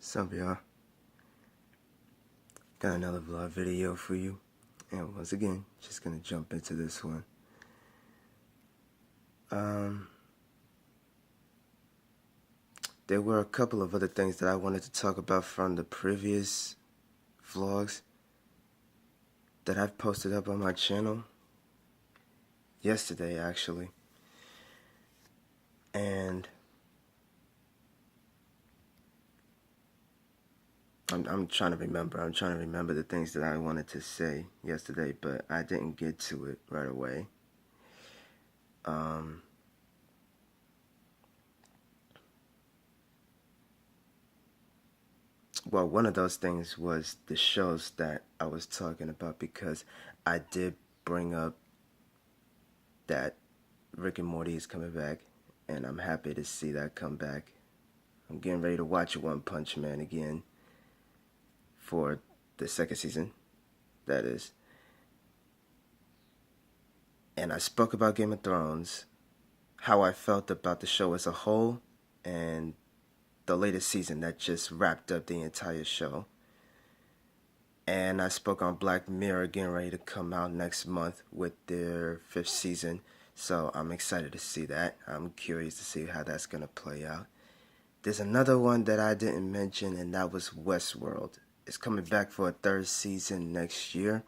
Sup y'all, got another vlog video for you, and once again, just gonna jump into this one. There were a couple of other things that I wanted to talk about from the previous vlogs that I've posted up on my channel yesterday actually, and I'm trying to remember the things that I wanted to say yesterday, but I didn't get to it right away. Well, one of those things was the shows that I was talking about, because I did bring up that Rick and Morty is coming back, and I'm happy to see that come back. I'm getting ready to watch One Punch Man again for the second season, that is. And I spoke about Game of Thrones, how I felt about the show as a whole, and the latest season that just wrapped up the entire show. And I spoke on Black Mirror getting ready to come out next month with their 5th season. So I'm excited to see that. I'm curious to see how that's going to play out. There's another one that I didn't mention, and that was Westworld. It's coming back for a 3rd season next year.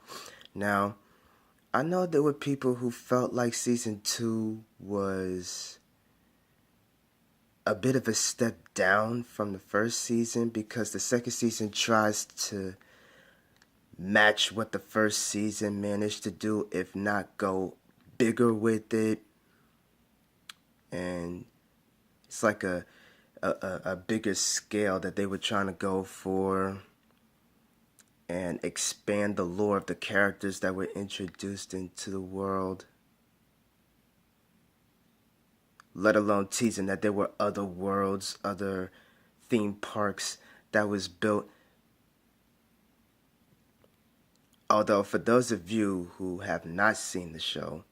Now, I know there were people who felt like season 2 was a bit of a step down from the 1st season, because the 2nd season tries to match what the 1st season managed to do, if not go bigger with it. And it's like a bigger scale that they were trying to go for, and expand the lore of the characters that were introduced into the world, let alone teasing that there were other worlds, other theme parks that was built. Although, for those of you who have not seen the show,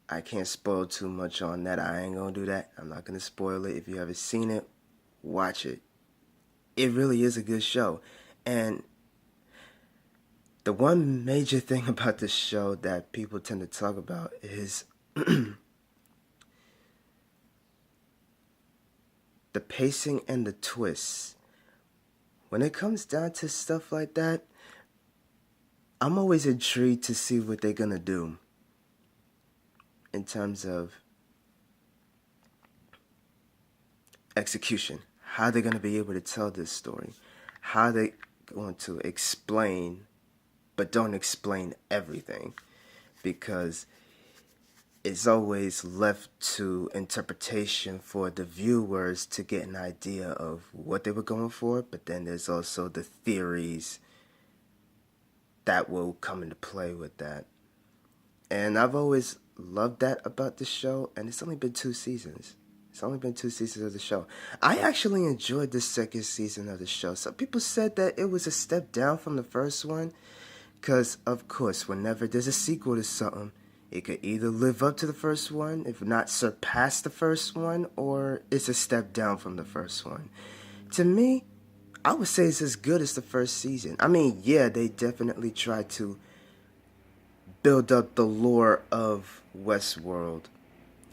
I can't spoil too much on that. I ain't gonna do that. I'm not gonna spoil it. If you haven't seen it, watch it. It really is a good show. And the one major thing about this show that people tend to talk about is the pacing and the twists. When it comes down to stuff like that, I'm always intrigued to see what they're gonna do in terms of execution. How they're gonna be able to tell this story. How they going to explain, but don't explain everything, because it's always left to interpretation for the viewers to get an idea of what they were going for. But then there's also the theories that will come into play with that. And I've always loved that about the show, and it's only been 2 seasons. It's only been 2 seasons of the show. I actually enjoyed the 2nd season of the show. Some people said that it was a step down from the 1st one, because, of course, whenever there's a sequel to something, it could either live up to the 1st one, if not surpass the 1st one, or it's a step down from the 1st one. To me, I would say it's as good as the 1st season. I mean, yeah, they definitely tried to build up the lore of Westworld,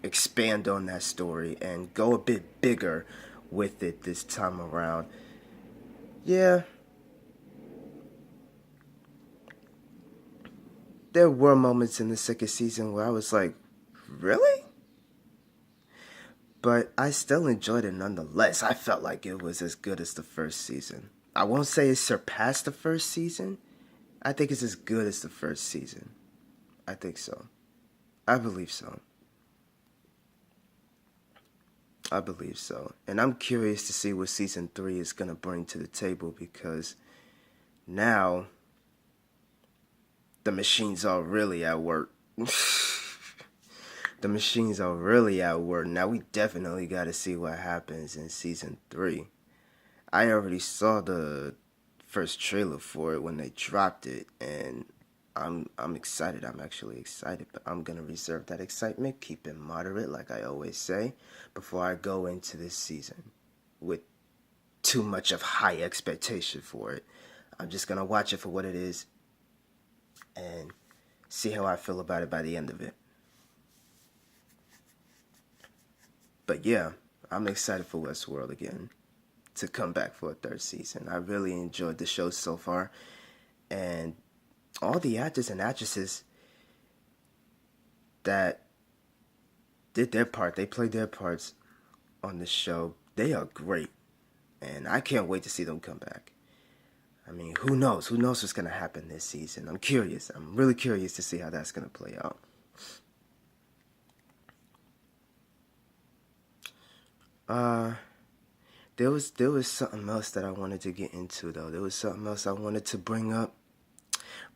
expand on that story, and go a bit bigger with it this time around. Yeah, there were moments in the 2nd season where I was like, really? But I still enjoyed it nonetheless. I felt like it was as good as the 1st season. I won't say it surpassed the 1st season. I think it's as good as the 1st season. I think so. I believe so. I believe so. And I'm curious to see what season 3 is going to bring to the table, because now the machines are really at work. The machines are really at work. Now we definitely got to see what happens in season 3. I already saw the first trailer for it when they dropped it, and I'm excited. I'm actually excited, but I'm gonna reserve that excitement, keep it moderate like I always say, before I go into this season with too much of high expectation for it. I'm just gonna watch it for what it is and see how I feel about it by the end of it. But yeah, I'm excited for Westworld again to come back for a third season. I really enjoyed the show so far, and all the actors and actresses that did their part, they played their parts on the show. They are great, and I can't wait to see them come back. I mean, who knows? Who knows what's going to happen this season? I'm curious. I'm really curious to see how that's going to play out. There was something else that I wanted to get into though. There was something else I wanted to bring up.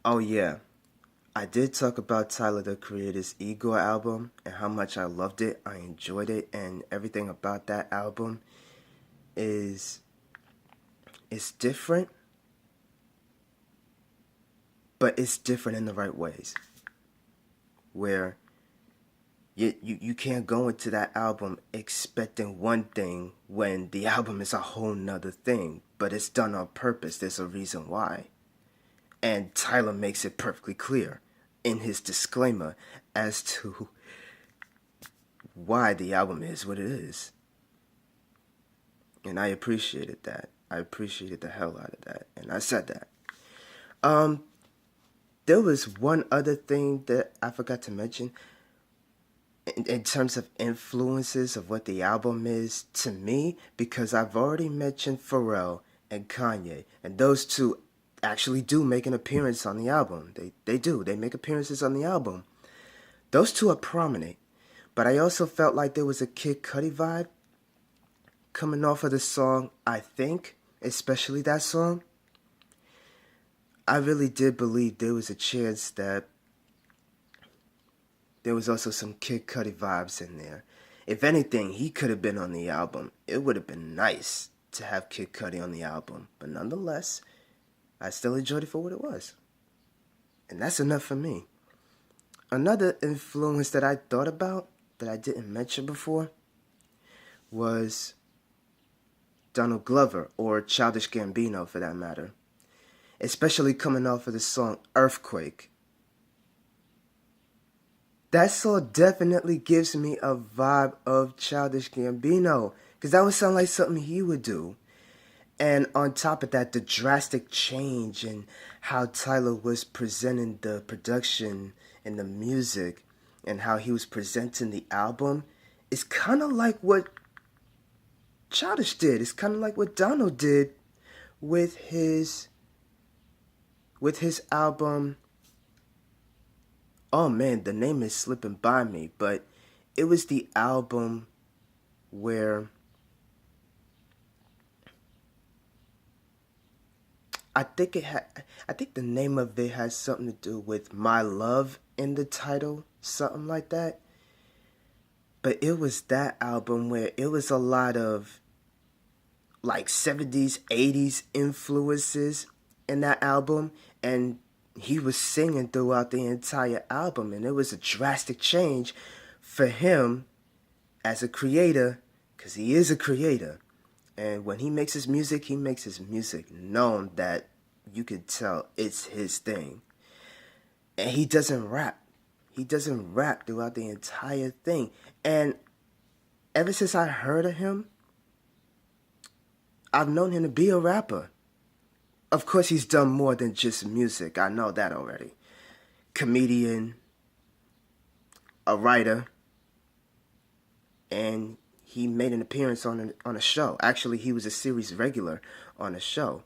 Oh yeah, I did talk about Tyler the Creator's Igor album and how much I loved it. I enjoyed it, and everything about that album is different, but it's different in the right ways. Where you can't go into that album expecting one thing when the album is a whole nother thing, but it's done on purpose. There's a reason why. And Tyler makes it perfectly clear in his disclaimer as to why the album is what it is. And I appreciated that. I appreciated the hell out of that. And I said that. There was one other thing that I forgot to mention. In terms of influences of what the album is to me, because I've already mentioned Pharrell and Kanye, and those two actually do make an appearance on the album. They do. They make appearances on the album. Those two are prominent. But I also felt like there was a Kid Cudi vibe coming off of the song I Think, especially that song. I really did believe there was a chance that there was also some Kid Cudi vibes in there. If anything, he could have been on the album. It would have been nice to have Kid Cudi on the album. But nonetheless, I still enjoyed it for what it was. And that's enough for me. Another influence that I thought about that I didn't mention before was Donald Glover, or Childish Gambino for that matter. Especially coming off of the song Earthquake. That song definitely gives me a vibe of Childish Gambino, because that would sound like something he would do. And on top of that, the drastic change in how Tyler was presenting the production and the music and how he was presenting the album is kind of like what Childish did. It's kind of like what Donald did with his album. Oh man, the name is slipping by me, but it was the album where I think the name of it has something to do with My Love in the title, something like that. But it was that album where it was a lot of like 70s, 80s influences in that album, and he was singing throughout the entire album, and it was a drastic change for him as a creator, because he is a creator. And when he makes his music known that you can tell it's his thing. And he doesn't rap. He doesn't rap throughout the entire thing. And ever since I heard of him, I've known him to be a rapper. Of course, he's done more than just music. I know that already. Comedian, a writer, and he made an appearance on a show. Actually, he was a series regular on a show.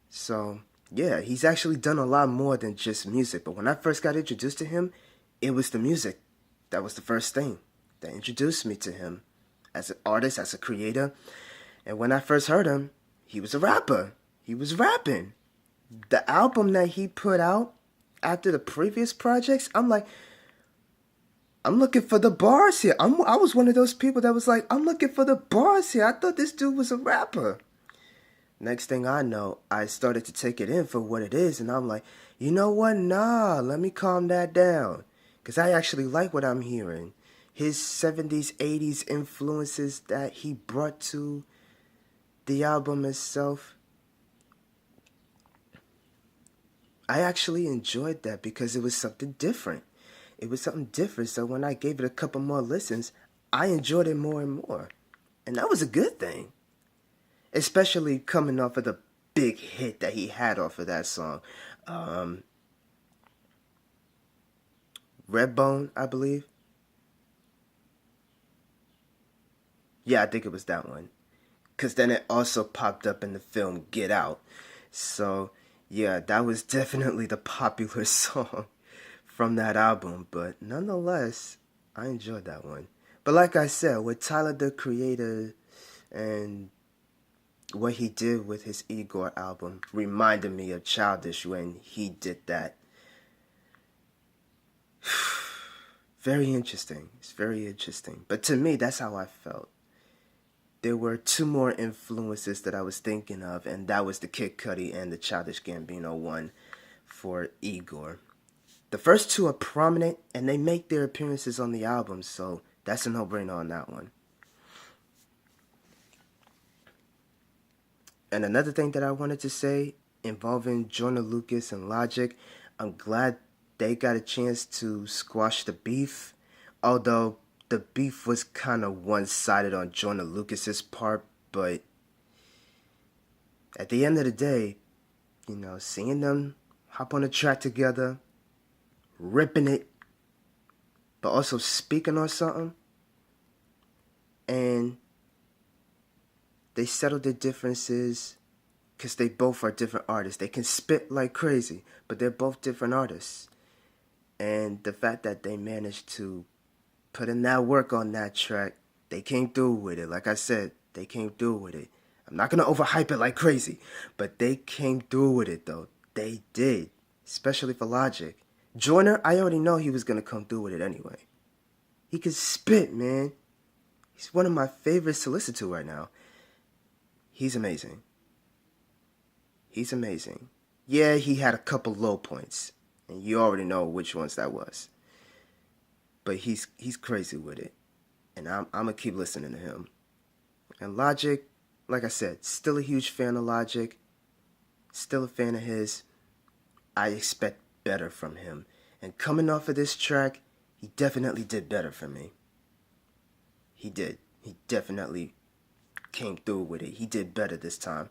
So, yeah, he's actually done a lot more than just music. But when I first got introduced to him, it was the music. That was the first thing that introduced me to him as an artist, as a creator. And when I first heard him, he was a rapper. He was rapping. The album that he put out after the previous projects, I'm like, I'm looking for the bars here. I was one of those people that was like, I'm looking for the bars here. I thought this dude was a rapper. Next thing I know, I started to take it in for what it is, and I'm like, you know what? Nah, let me calm that down. Because I actually like what I'm hearing. His 70s, 80s influences that he brought to the album itself, I actually enjoyed that because it was something different. It was something different. So when I gave it a couple more listens, I enjoyed it more and more. And that was a good thing. Especially coming off of the big hit that he had off of that song. Redbone, I believe. Yeah, I think it was that one. Because then it also popped up in the film Get Out. So, yeah, that was definitely the popular song from that album. But nonetheless, I enjoyed that one. But like I said, with Tyler the Creator and what he did with his Igor album reminded me of Childish when he did that. Very interesting. It's very interesting. But to me, that's how I felt. There were two more influences that I was thinking of, and that was the Kid Cudi and the Childish Gambino one for Igor. The first two are prominent, and they make their appearances on the album, so that's a no-brainer on that one. And another thing that I wanted to say involving Joyner Lucas and Logic, I'm glad they got a chance to squash the beef, although the beef was kind of one-sided on Joyner Lucas's part, but at the end of the day, you know, seeing them hop on a track together, ripping it, but also speaking on something, and they settled their differences because they both are different artists. They can spit like crazy, but they're both different artists. And the fact that they managed to put in that work on that track, they came through with it. Like I said, they came through with it. I'm not going to overhype it like crazy, but they came through with it, though. They did, especially for Logic. Joyner, I already know he was going to come through with it anyway. He could spit, man. He's one of my favorites to listen to right now. He's amazing. He's amazing. Yeah, he had a couple low points, and you already know which ones that was. But he's crazy with it, and I'm gonna keep listening to him. And Logic, like I said, still a huge fan of Logic. Still a fan of his. I expect better from him. And coming off of this track, he definitely did better for me. He did. He definitely came through with it. He did better this time.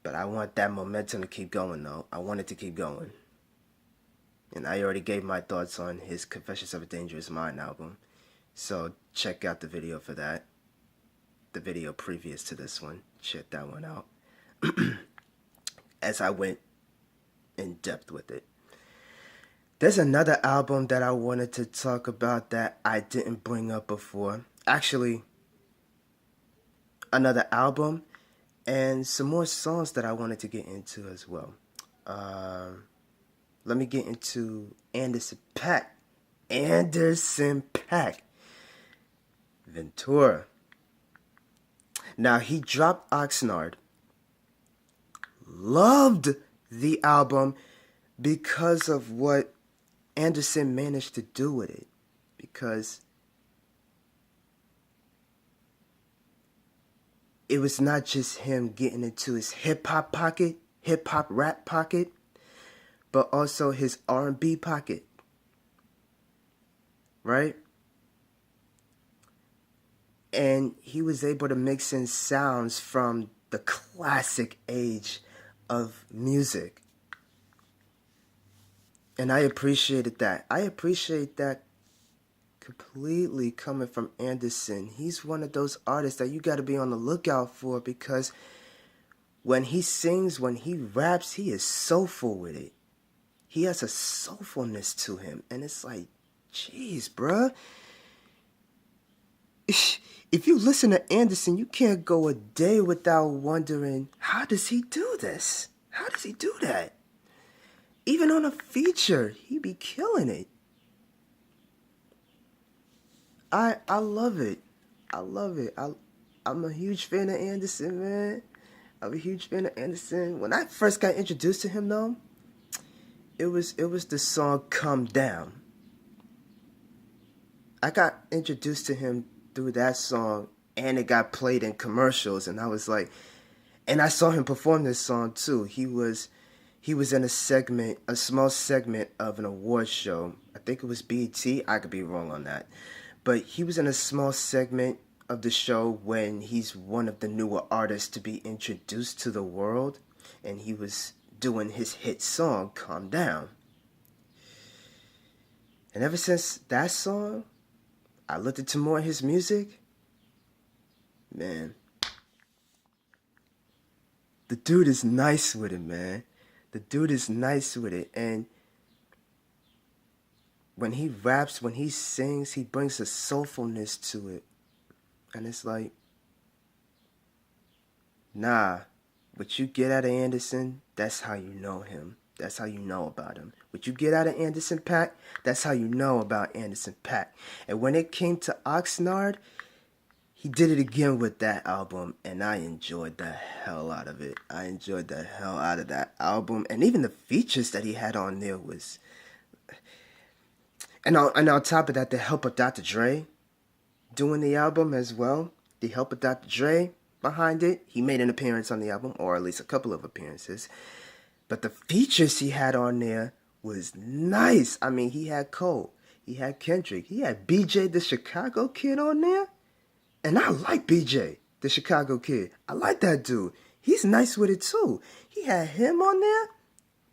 But I want that momentum to keep going, though. I want it to keep going. And I already gave my thoughts on his Confessions of a Dangerous Mind album. So check out the video for that. The video previous to this one. Check that one out. As I went in depth with it. There's another album that I wanted to talk about that I didn't bring up before. Actually, another album and some more songs that I wanted to get into as well. Let me get into Anderson .Paak. Anderson .Paak. Ventura. Now, he dropped Oxnard. Loved the album because of what Anderson managed to do with it. Because it was not just him getting into his hip-hop pocket, hip-hop rap pocket, but also his R&B pocket. Right? And he was able to mix in sounds from the classic age of music. And I appreciated that. I appreciate that completely coming from Anderson. He's one of those artists that you got to be on the lookout for because when he sings, when he raps, he is soulful with it. He has a soulfulness to him. And it's like, jeez, bruh. If you listen to Anderson, you can't go a day without wondering, how does he do this? How does he do that? Even on a feature, he be killing it. I love it. I love it. I'm a huge fan of Anderson, man. I'm a huge fan of Anderson. When I first got introduced to him, though, it was the song "Come Down." I got introduced to him through that song and it got played in commercials, and I was like, and I saw him perform this song too. He was in a segment, a small segment of an award show. I think it was BET. I could be wrong on that, but he was in a small segment of the show when he's one of the newer artists to be introduced to the world, and he was doing his hit song "Calm Down." And ever since that song, I looked into more of his music. Man, the dude is nice with it, man. The dude is nice with it. And when he raps, when he sings, he brings a soulfulness to it. And it's like, nah, what you get out of Anderson, that's how you know him. That's how you know about him. What you get out of Anderson .Paak, that's how you know about Anderson .Paak. And when it came to Oxnard, he did it again with that album, and I enjoyed the hell out of it. I enjoyed the hell out of that album, and even the features that he had on there was... And on top of that, the help of Dr. Dre doing the album as well. The help of Dr. Dre behind it. He made an appearance on the album, or at least a couple of appearances. But the features he had on there was nice. I mean, he had Cole, he had Kendrick, he had BJ the Chicago Kid on there. And I like BJ, the Chicago Kid. I like that dude. He's nice with it too. He had him on there.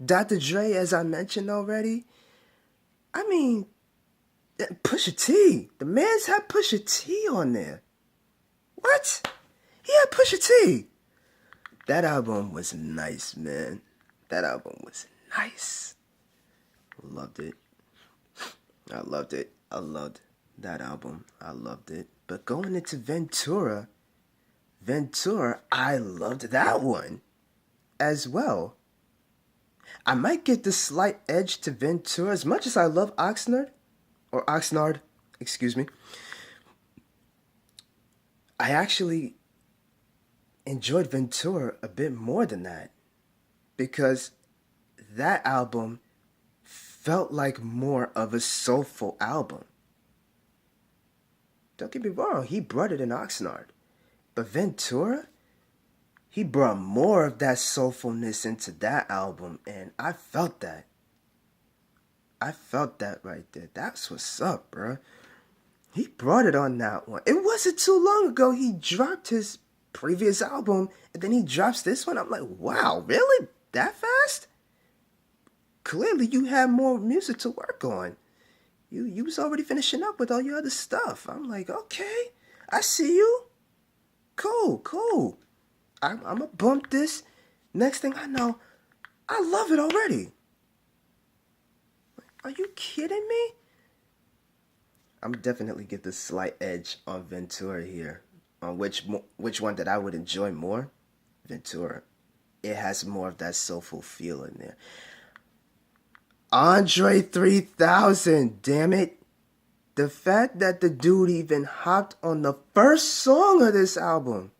Dr. Dre, as I mentioned already. I mean, Pusha T. The man's had Pusha T on there. What? He had Pusha T. That album was nice, man. That album was nice. Loved it. I loved it. I loved that album. I loved it. But going into Ventura, I loved that one as well. I might give the slight edge to Ventura. As much as I love Oxnard, excuse me, I actually enjoyed Ventura a bit more than that, because that album felt like more of a soulful album. Don't get me wrong, he brought it in Oxnard. But Ventura, he brought more of that soulfulness into that album, and I felt that. I felt that right there. That's what's up, bro. He brought it on that one. It wasn't too long ago he dropped his previous album, and then he drops this one. I'm like, wow, really? That fast? Clearly you had more music to work on. You was already finishing up with all your other stuff. I'm like, okay, I see you. Cool. I'm going to bump this. Next thing I know, I love it already. Are you kidding me? I'm definitely give the slight edge on Ventura here. On which one that I would enjoy more? Ventura. It has more of that soulful feel in there. Andre 3000, damn it. The fact that the dude even hopped on the first song of this album.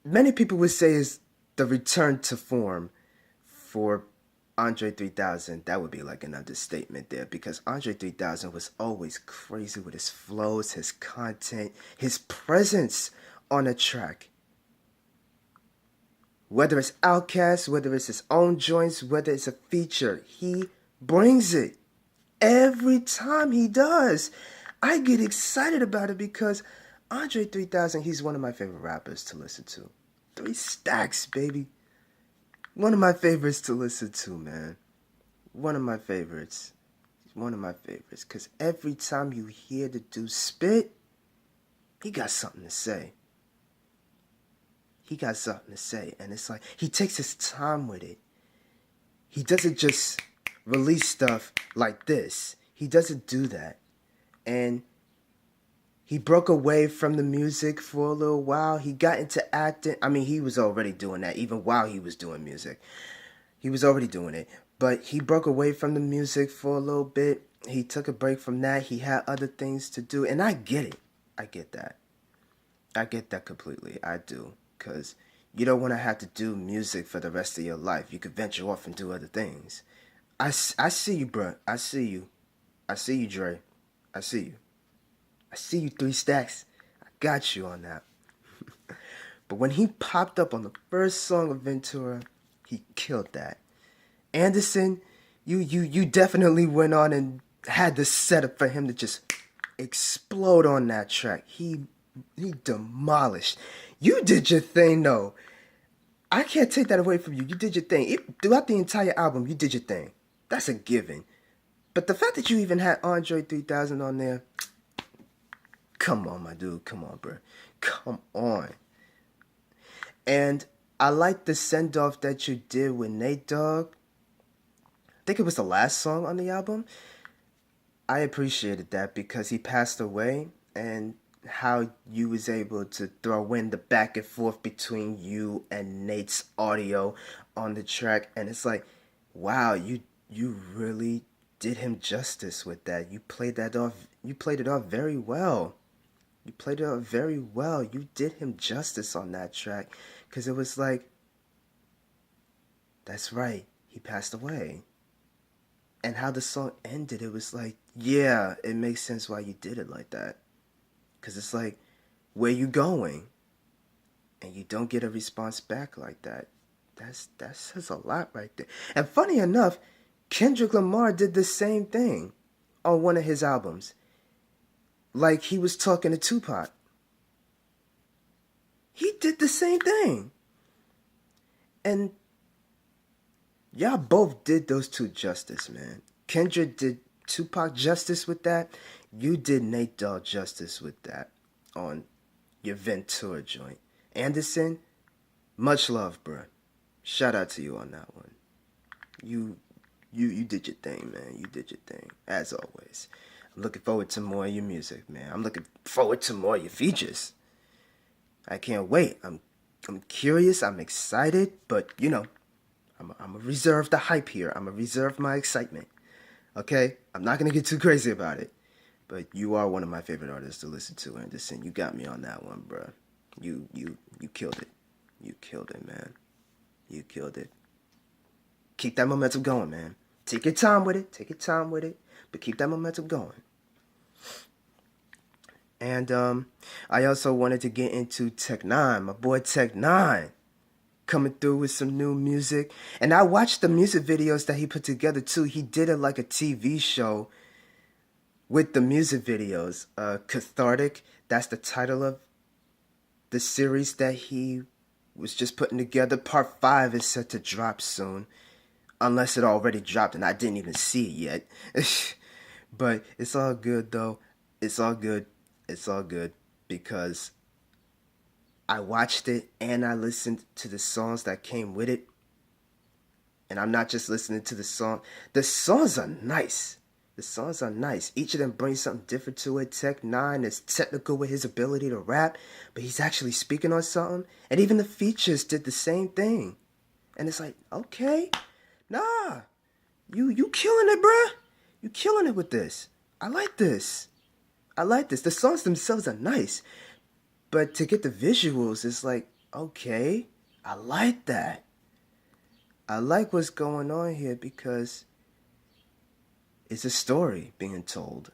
Many people would say is the return to form for Andre 3000. That would be like an understatement there, because Andre 3000 was always crazy with his flows, his content, his presence on a track. Whether it's Outkast, whether it's his own joints, whether it's a feature, he brings it. Every time he does. I get excited about it because Andre 3000, he's one of my favorite rappers to listen to. 3 Stacks, baby. One of my favorites to listen to, man. One of my favorites. Because every time you hear the dude spit, he got something to say. And it's like, he takes his time with it. He doesn't just release stuff like this. He doesn't do that. And he broke away from the music for a little while. He got into acting. I mean, he was already doing that, even while he was doing music. He was already doing it. But he broke away from the music for a little bit. He took a break from that. He had other things to do. And I get it. I get that. I get that completely. I do. Because you don't want to have to do music for the rest of your life. You could venture off and do other things. I see you, bro. I see you, Dre. I see you. I see you, 3 Stacks. I got you on that. But when he popped up on the first song of Ventura, he killed that. Anderson, you definitely went on and had the setup for him to just explode on that track. He demolished. You did your thing though. I can't take that away from you. You did your thing. Throughout the entire album, you did your thing. That's a given. But the fact that you even had Andre 3000 on there, come on, my dude. Come on, bro. Come on. And I like the send-off that you did with Nate Dogg. I think it was the last song on the album. I appreciated that because he passed away, and how you was able to throw in the back and forth between you and Nate's audio on the track. And it's like, wow, you really did him justice with that. You played it off very well. You played it off very well. You did him justice on that track. Because it was like, that's right, he passed away. And how the song ended, it was like, yeah, it makes sense why you did it like that. Because it's like, where you going? And you don't get a response back like that. That says a lot right there. And funny enough, Kendrick Lamar did the same thing on one of his albums. Like he was talking to Tupac. He did the same thing. And y'all both did those two justice, man. Kendrick did Tupac justice with that. You did Nate Dogg justice with that on your Ventura joint. Anderson, much love, bruh. Shout out to you on that one. You did your thing, man. You did your thing, as always. I'm looking forward to more of your music, man. I'm looking forward to more of your features. I can't wait. I'm curious. I'm excited, but you know, I'm gonna reserve the hype here. I'm gonna reserve my excitement. Okay, I'm not gonna get too crazy about it. But you are one of my favorite artists to listen to, Anderson. You got me on that one, bro. You killed it. You killed it, man. You killed it. Keep that momentum going, man. Take your time with it. Take your time with it. But keep that momentum going. And I also wanted to get into Tech Nine, my boy Tech Nine, coming through with some new music. And I watched the music videos that he put together too. He did it like a TV show with the music videos. Cathartic, that's the title of the series that he was just putting together. Part 5 is set to drop soon. Unless it already dropped and I didn't even see it yet. But it's all good though. It's all good. It's all good because I watched it and I listened to the songs that came with it. And I'm not just listening to the song. The songs are nice. The songs are nice. Each of them brings something different to it. Tech Nine is technical with his ability to rap, but he's actually speaking on something. And even the features did the same thing. And it's like, okay, nah, you killing it, bruh. You killing it with this. I like this. I like this. The songs themselves are nice, but to get the visuals, it's like, okay, I like that. I like what's going on here because it's a story being told.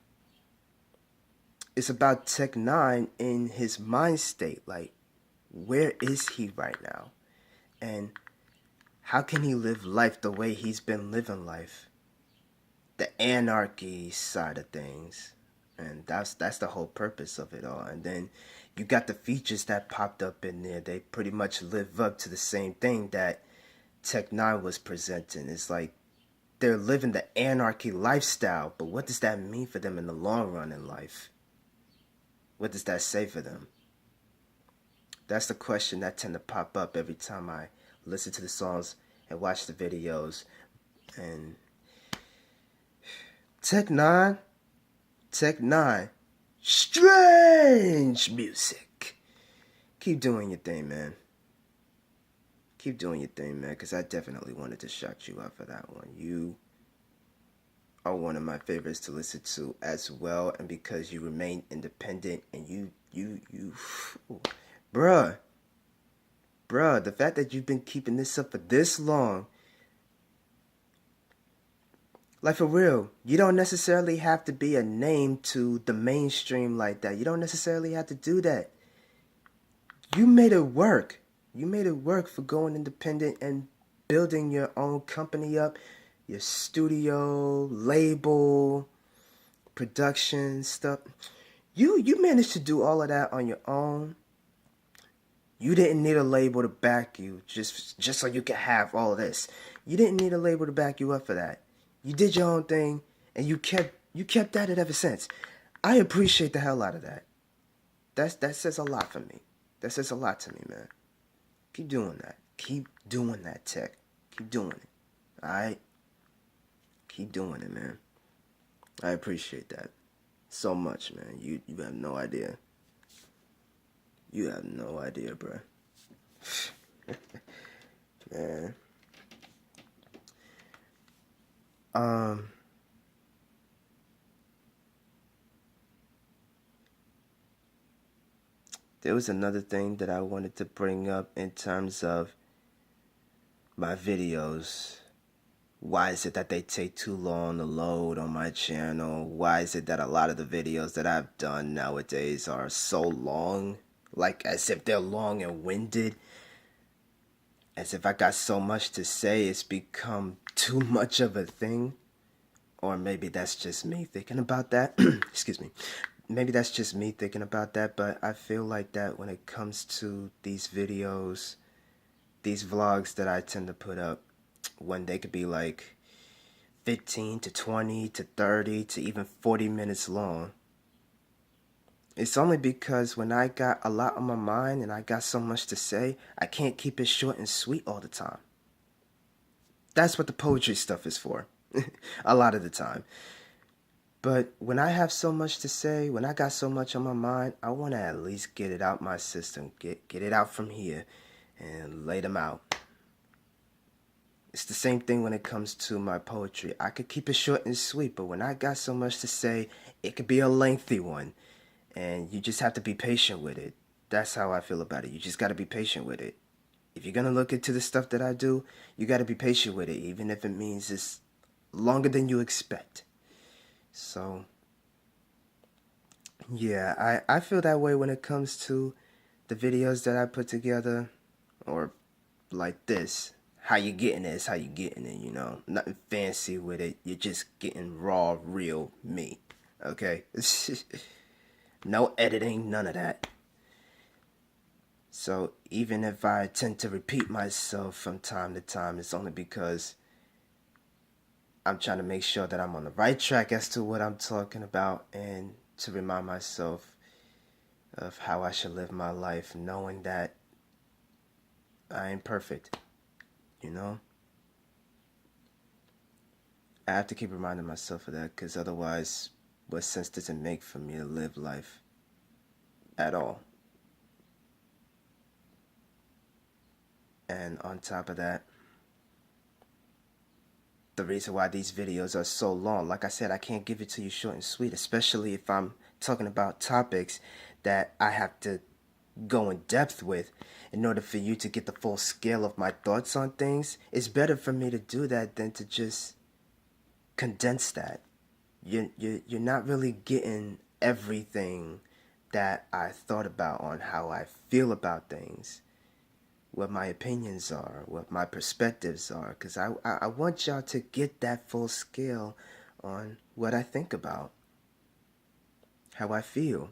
It's about Tech Nine in his mind state. Like, where is he right now? And how can he live life the way he's been living life? The anarchy side of things. And that's the whole purpose of it all. And then you got the features that popped up in there. They pretty much live up to the same thing that Tech Nine was presenting. It's like they're living the anarchy lifestyle, but what does that mean for them in the long run in life? What does that say for them? That's the question that tend to pop up every time I listen to the songs and watch the videos. And Tech Nine, strange music. Keep doing your thing, man. Keep doing your thing, man, because I definitely wanted to shout you out for that one. You are one of my favorites to listen to as well, and because you remain independent and you bruh, the fact that you've been keeping this up for this long, Like for real, you don't necessarily have to be a name to the mainstream like that. You don't necessarily have to do that. You made it work. You made it work for going independent and building your own company up, your studio, label, production stuff. You managed to do all of that on your own. You didn't need a label to back you just so you could have all this. You didn't need a label to back you up for that. You did your own thing and you kept at it ever since. I appreciate the hell out of that. That says a lot for me. That says a lot to me, man. Keep doing that. Keep doing that, Tech. Keep doing it. Alright? Keep doing it, man. I appreciate that so much, man. You have no idea. You have no idea, bro. Man. Um there was another thing that I wanted to bring up in terms of my videos. Why is it that they take too long to load on my channel? Why is it that a lot of the videos that I've done nowadays are so long? Like as if they're long and winded. As if I got so much to say, it's become too much of a thing. Or maybe that's just me thinking about that. Excuse me. Maybe that's just me thinking about that, but I feel like that when it comes to these videos, these vlogs that I tend to put up, when they could be like 15 to 20 to 30 to even 40 minutes long. It's only because when I got a lot on my mind and I got so much to say, I can't keep it short and sweet all the time. That's what the poetry stuff is for. A lot of the time. But when I have so much to say, when I got so much on my mind, I want to at least get it out my system. Get it out from here and lay them out. It's the same thing when it comes to my poetry. I could keep it short and sweet, but when I got so much to say, it could be a lengthy one. And you just have to be patient with it. That's how I feel about it. You just got to be patient with it. If you're going to look into the stuff that I do, you got to be patient with it, even if it means it's longer than you expect. So, yeah, I feel that way when it comes to the videos that I put together, or like this. How you getting it is how you getting it, you know. Nothing fancy with it. You're just getting raw, real me. Okay? No editing, none of that. So even if I tend to repeat myself from time to time, it's only because I'm trying to make sure that I'm on the right track as to what I'm talking about, and to remind myself of how I should live my life, knowing that I ain't perfect, you know? I have to keep reminding myself of that, because otherwise, what sense does it make for me to live life at all? And on top of that, the reason why these videos are so long, like I said, I can't give it to you short and sweet, especially if I'm talking about topics that I have to go in depth with in order for you to get the full scale of my thoughts on things. It's better for me to do that than to just condense that. You're not really getting everything that I thought about on how I feel about things, what my opinions are, what my perspectives are, because I want y'all to get that full scale on what I think about, how I feel.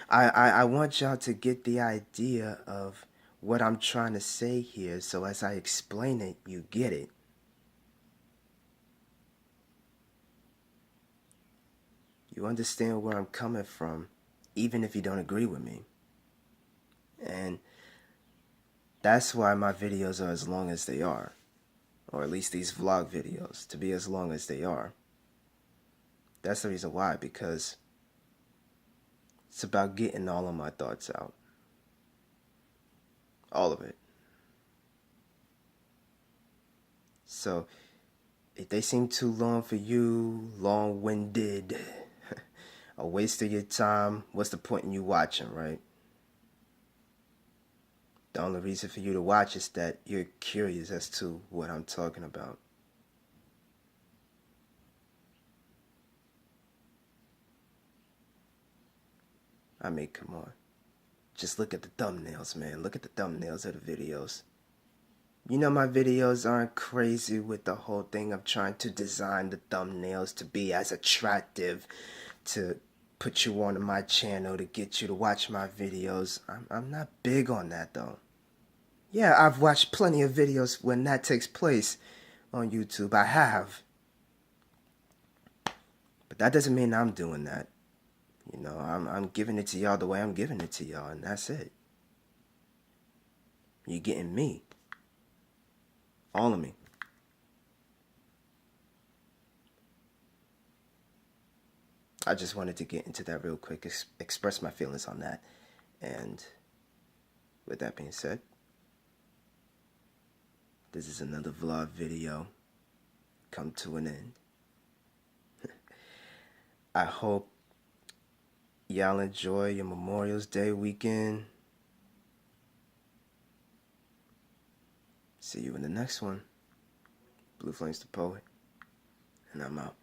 I want y'all to get the idea of what I'm trying to say here, so as I explain it, you get it. You understand where I'm coming from, even if you don't agree with me. And that's why my videos are as long as they are. Or at least these vlog videos, to be as long as they are. That's the reason why, because it's about getting all of my thoughts out. All of it. So, if they seem too long for you, long-winded, a waste of your time, what's the point in you watching, right? The only reason for you to watch is that you're curious as to what I'm talking about. I mean, come on. Just look at the thumbnails, man. Look at the thumbnails of the videos. You know my videos aren't crazy with the whole thing of trying to design the thumbnails to be as attractive, to put you onto my channel, to get you to watch my videos. I'm not big on that, though. Yeah, I've watched plenty of videos when that takes place on YouTube. I have. But that doesn't mean I'm doing that. You know, I'm giving it to y'all the way I'm giving it to y'all, and that's it. You're getting me. All of me. I just wanted to get into that real quick, express my feelings on that. And with that being said, this is another vlog video come to an end. I hope y'all enjoy your Memorial Day weekend. See you in the next one. Blue Flames the Poet, and I'm out.